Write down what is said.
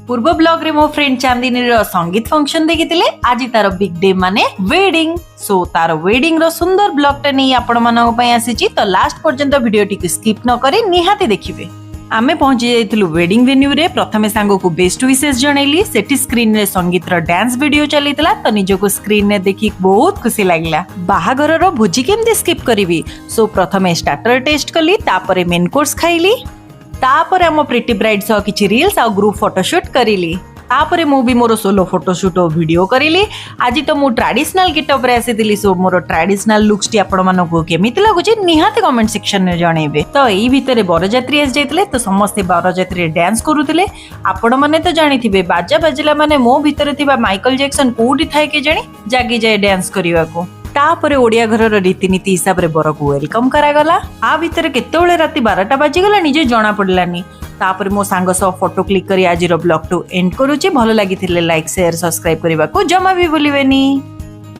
पूर्व ब्लॉग रे मो फ्रेंड चांदिनी रो संगीत फंक्शन देखिथिले आज तार बिग डे माने वेडिंग सो तार वेडिंग रो सुंदर ब्लॉग टे नै आपण मानक पय आसीची तो लास्ट पर्यंत वीडियो टिक स्किप न करी निहाती देखिबे। आमे पहुंची जाइथिलु वेडिंग वेन्यू रे प्रथमे सांगो को बेस्ट विशेष जणैली सेठी स्क्रीन रे संगीत रो डांस वीडियो चलीतला तो निजको स्क्रीन रे देखि बहुत खुशी लागला। बाहाघर रो भोजी केमते स्किप करिवि सो प्रथमे स्टार्टर टेस्ट कली तापरे मेन कोर्स खाइली तापरे हम प्रिटी ब्राइड सह किछि रील्स आ ग्रुप फोटोशूट करिली तापरे मु भी मोर सोलो फोटोशूट और वीडियो करिली। आज तो मु ट्रेडिशनल गेटअप रे आसीतिली सो मोर ट्रेडिशनल लुक्स टी आपण मानको केमिति लागुची निहाते कमेंट सेक्शन रे जणैबे। तो एई भितरे बरजात्री आस जाइतले तो समस्त बरजात्री रे डांस करूतिले आपण माने तो जानिथिबे बाजा बाजिला माने मो भितरे थिबा माइकल जैक्सन कोउठी थाए के जानि जागी जाय डांस करिवा को तापरे ओडिया घर रीतिनीति हिसाब रे बर को वेलकम करागला। आ भितर केतेबेले राति 12टा बाजिगला निजे जणा पडलानी। तापरे मो सांग सह फोटो क्लिक करी आज रो ब्लॉग टू एंड करूची। भलो लागिथिले लाइक शेयर सब्सक्राइब करबा को जमा भी भूलिबेनी।